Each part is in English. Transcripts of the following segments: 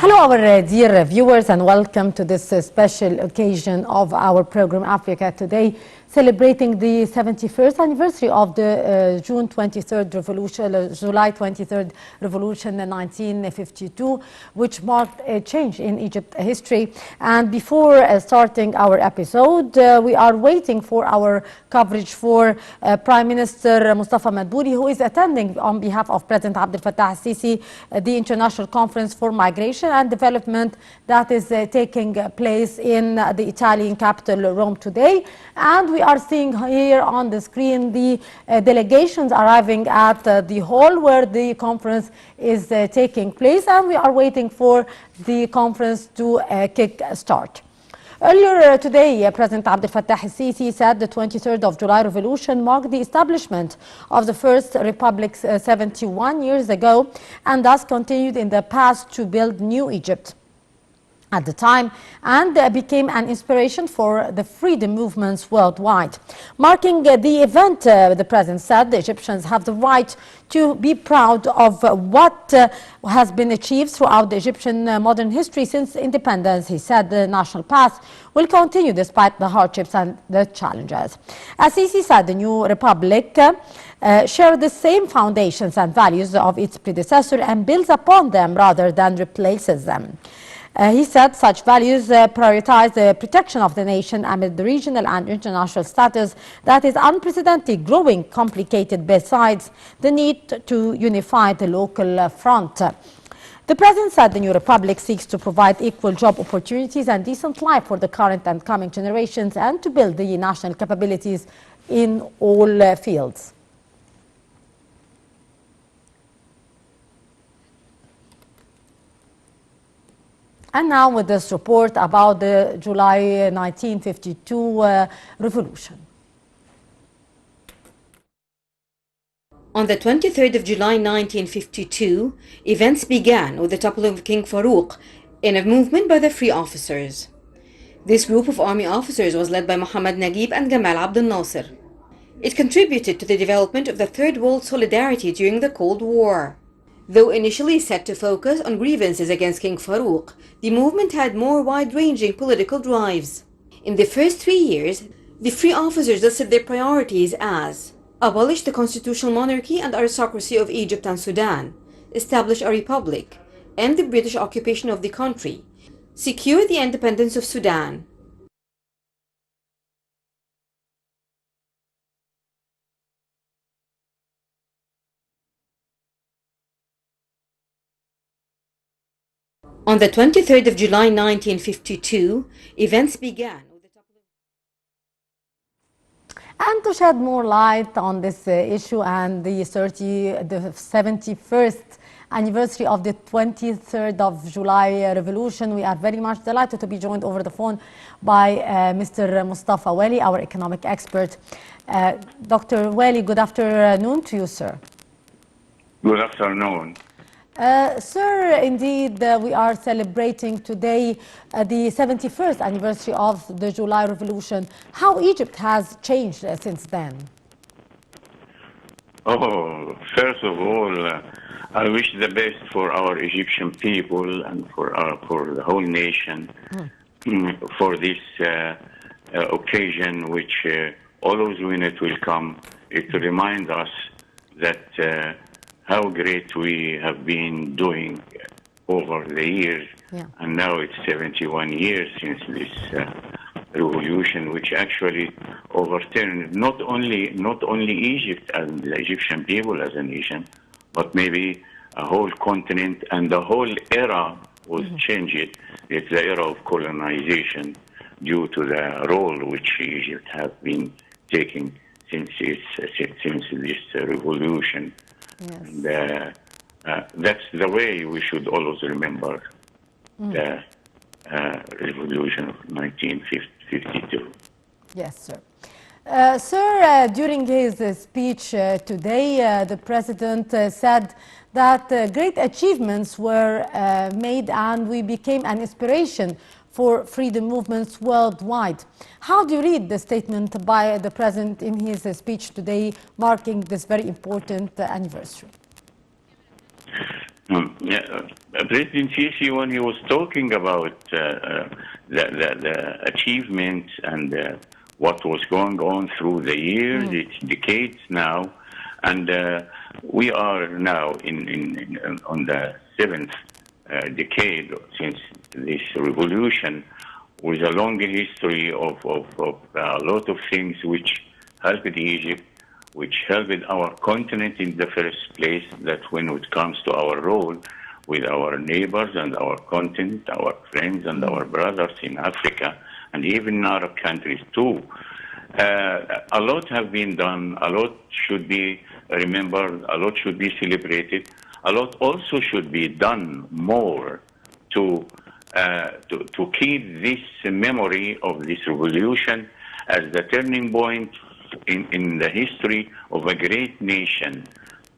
Hello, our dear viewers, and welcome to this special occasion of our program Africa Today, celebrating the 71st anniversary of the June 23rd revolution, July 23rd revolution in 1952, which marked a change in Egypt history. And before starting our episode, we are waiting for our coverage for Prime Minister Mustafa Madbouli, who is attending on behalf of President Abdel Fattah al-Sisi the International Conference for Migration and Development that is taking place in the Italian capital, Rome, today. And we are seeing here on the screen the delegations arriving at the hall where the conference is taking place, and we are waiting for the conference to kick start. Earlier today, President Abdel Fattah al-Sisi said the 23rd of July revolution marked the establishment of the First Republic 71 years ago, and thus continued in the past to build new Egypt at the time, and became an inspiration for the freedom movements worldwide. Marking the event, the president said the Egyptians have the right to be proud of what has been achieved throughout the Egyptian modern history since independence. He said the national path will continue despite the hardships and the challenges. As Sisi said, the new republic share the same foundations and values of its predecessor and builds upon them rather than replaces them. He said such values prioritize the protection of the nation amid the regional and international status that is unprecedented, growing complicated besides the need to unify the local front. The president said the new republic seeks to provide equal job opportunities and decent life for the current and coming generations and to build the national capabilities in all fields. And now with this report about the July 1952 revolution. On the 23rd of July 1952, events began with the toppling of King Farouk in a movement by the Free Officers. This group of army officers was led by Mohammad Naguib and Gamal Abdel Nasser. It contributed to the development of the Third World Solidarity during the Cold War. Though initially set to focus on grievances against King Farouk, the movement had more wide-ranging political drives. In the first 3 years, the Free Officers listed their priorities as abolish the constitutional monarchy and aristocracy of Egypt and Sudan, establish a republic, end the British occupation of the country, secure the independence of Sudan. On the 23rd of July 1952, events began. And to shed more light on this issue and the 71st anniversary of the 23rd of July revolution, we are very much delighted to be joined over the phone by Mr. Mustafa Wali, our economic expert. Dr. Wali, good afternoon to you, sir. Good afternoon. Sir, indeed, we are celebrating today the 71st anniversary of the July Revolution. How Egypt has changed since then? Oh, first of all, I wish the best for our Egyptian people and for the whole nation for this occasion, which always when it will come, it reminds us that how great we have been doing over the years. Yeah. And now it's 71 years since this revolution, which actually overturned not only Egypt and the Egyptian people as a nation, but maybe a whole continent, and the whole era was changed. It's the era of colonization due to the role which Egypt has been taking since this revolution. Yes. And that's the way we should always remember the revolution of 1952. Yes, sir. Sir, during his speech today, the president said that great achievements were made and we became an inspiration for freedom movements worldwide. How do you read the statement by the president in his speech today, marking this very important anniversary? President Sisi, when he was talking about the achievements and what was going on through the years, it's decades now, and we are now on the seventh decade since this revolution, with a long history of a lot of things which helped Egypt, which helped our continent in the first place, that when it comes to our role with our neighbors and our continent, our friends and our brothers in Africa, and even in Arab countries too. A lot have been done, a lot should be remembered, a lot should be celebrated, a lot also should be done more to keep this memory of this revolution as the turning point in the history of a great nation,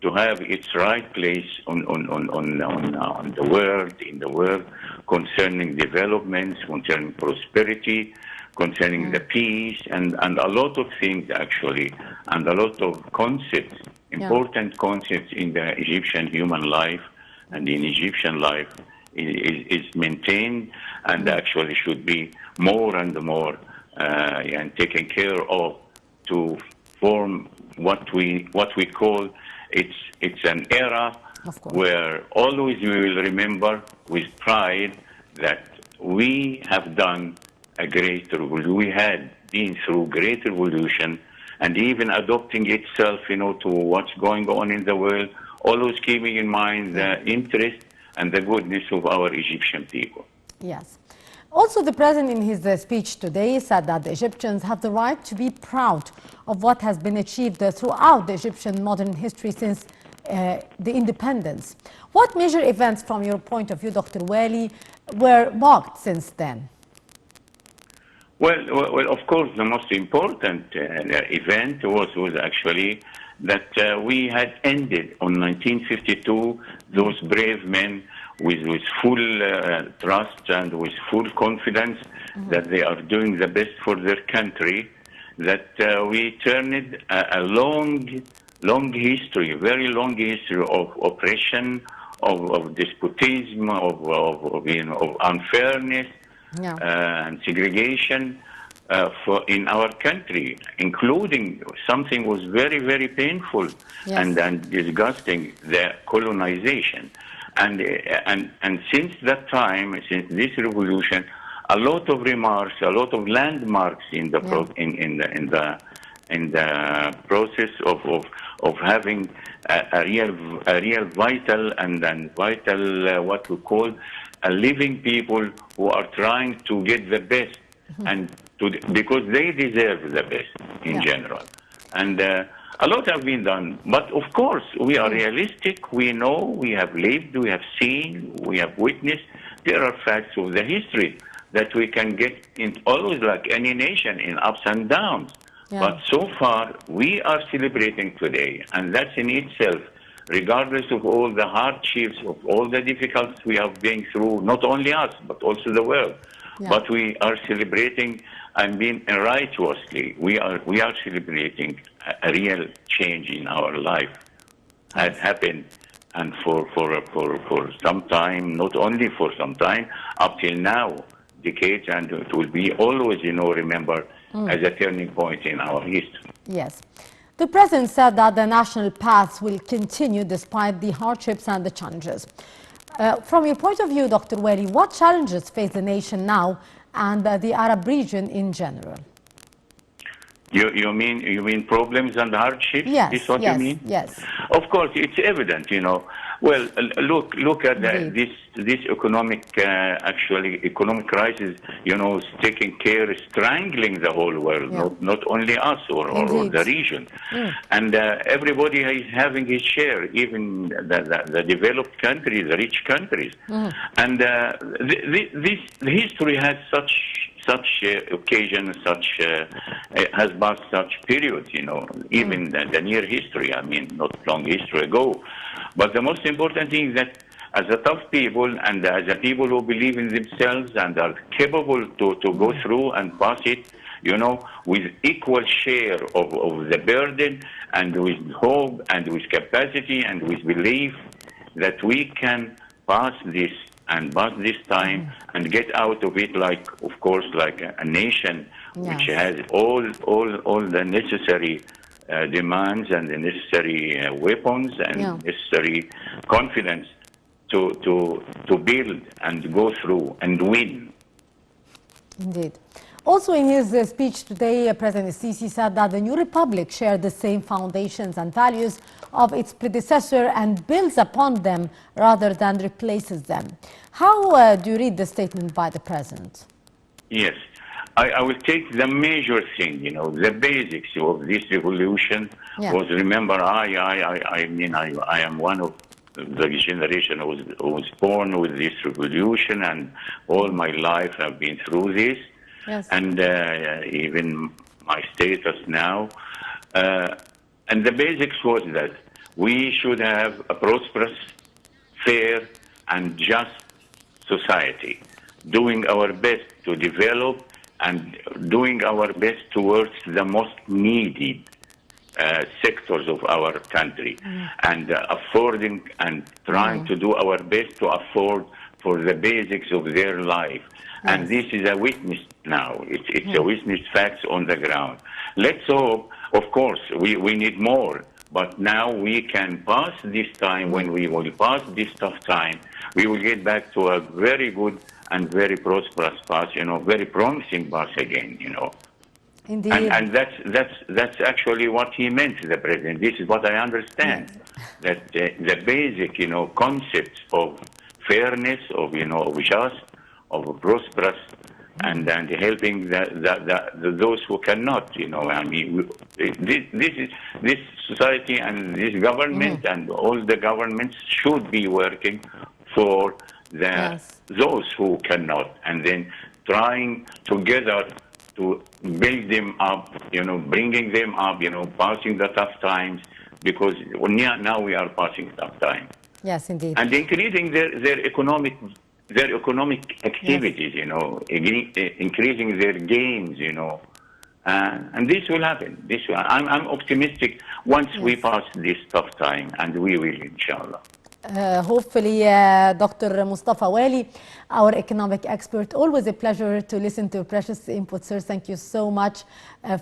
to have its right place on the world, in the world, concerning developments, concerning prosperity, concerning the peace, and a lot of things actually, and a lot of concepts, important concepts in the Egyptian human life and in Egyptian life is maintained and actually should be more and more and taken care of, to form what we call it's an era where always we will remember with pride that we have done a great revolution. We had been through great revolution, and even adopting itself, to what's going on in the world, always keeping in mind the interest and the goodness of our Egyptian people. Yes. Also, the president in his speech today said that the Egyptians have the right to be proud of what has been achieved throughout the Egyptian modern history since the independence. What major events, from your point of view, Dr. Wali, were marked since then? Well, of course, the most important event was actually that we had ended on 1952 those brave men with full trust and with full confidence that they are doing the best for their country, that we turned a long history, very long history of oppression, of despotism, of unfairness and segregation in our country, including something was very, very painful and disgusting, the colonization. And since that time, since this revolution, a lot of remarks, a lot of landmarks in the in the process of having a real vital and vital what we call a living people who are trying to get the best and because they deserve the best in general. And a lot have been done, but of course we are realistic. We know, we have lived, we have seen, we have witnessed. There are facts of the history that we can get in, always like any nation, in ups and downs. But so far we are celebrating today, and that's in itself, regardless of all the hardships, of all the difficulties we have been through, not only us but also the world. But we are celebrating and being righteously. We are celebrating a real change in our life has happened, and for some time, not only for some time, up till now, decades, and it will be always, remembered as a turning point in our history. Yes. The president said that the national path will continue despite the hardships and the challenges. From your point of view, Dr. Wali, what challenges face the nation now and the Arab region in general? You mean problems and hardships? Yes. Is what you mean? Yes. Of course, it's evident. Well, look at this economic economic crisis. Is taking care, strangling the whole world, not only us or the region, and everybody is having his share, even the developed countries, the rich countries, and this history has such occasion, has passed such periods, even the near history, not long history ago. But the most important thing is that as a tough people and as a people who believe in themselves and are capable to go through and pass it, with equal share of the burden and with hope and with capacity and with belief that we can pass this time and get out of it, like, of course, like a nation which has all the necessary demands and the necessary weapons and necessary confidence to build and go through and win. Indeed. Also in his speech today, President Sisi said that the new republic shared the same foundations and values of its predecessor and builds upon them rather than replaces them. How do you read the statement by the President? Yes. I will take the major thing, the basics of this revolution was, remember, I am one of the generation who was born with this revolution, and all my life I've been through this. Yes. And even my status now. And the basics was that we should have a prosperous, fair, and just society, doing our best to develop and doing our best towards the most needy sectors of our country, and affording and trying to do our best to afford for the basics of their life. And this is a witness now. It's a witness facts on the ground. Let's hope, of course, we need more. But now we can pass this time. When we will pass this tough time, we will get back to a very good and very prosperous path, very promising path again, Indeed. And that's actually what he meant, the President. This is what I understand, that the basic, concepts of fairness, of just, of prosperous, and helping those who cannot. I mean, this society and this government and all the governments should be working for those who cannot, and then trying together to build them up, bringing them up, passing the tough times, because now we are passing tough time. Yes, indeed. And increasing their economic activities, increasing their gains, and this will happen. I'm optimistic once we pass this tough time, and we will, inshallah. Hopefully, Dr. Mustafa Wali, our economic expert. Always a pleasure to listen to precious input, sir. Thank you so much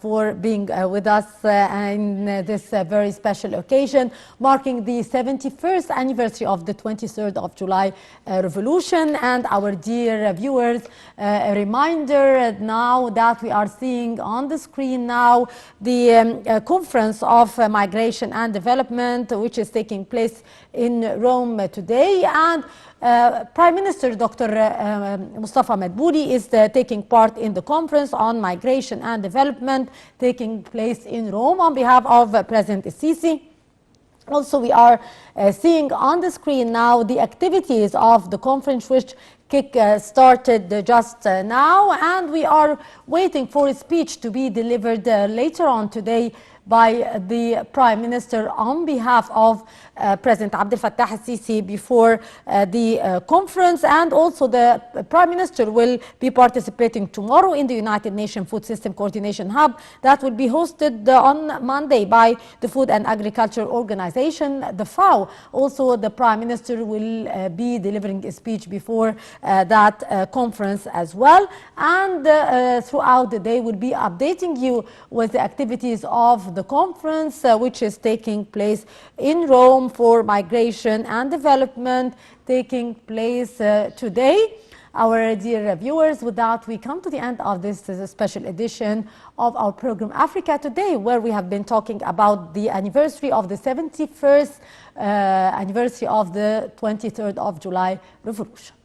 for being with us in this very special occasion, marking the 71st anniversary of the 23rd of July revolution. And our dear viewers, a reminder now that we are seeing on the screen now the conference of migration and development, which is taking place in Rome today, and Prime Minister Dr. Mustafa Madbouli is taking part in the conference on migration and development taking place in Rome on behalf of President Sisi. Also, we are seeing on the screen now the activities of the conference, which started just now, and we are waiting for a speech to be delivered later on today by the Prime Minister on behalf of President Abdel Fattah al-Sisi before the conference. And also the Prime Minister will be participating tomorrow in the United Nations Food System Coordination Hub that will be hosted on Monday by the Food and Agriculture Organization, the FAO. Also, the Prime Minister will be delivering a speech before that conference as well. And throughout the day, we'll be updating you with the activities of the conference, which is taking place in Rome for migration and development, taking place today. Our dear viewers, with that, we come to the end of this special edition of our program Africa Today, where we have been talking about the anniversary of the 71st anniversary of the 23rd of July revolution.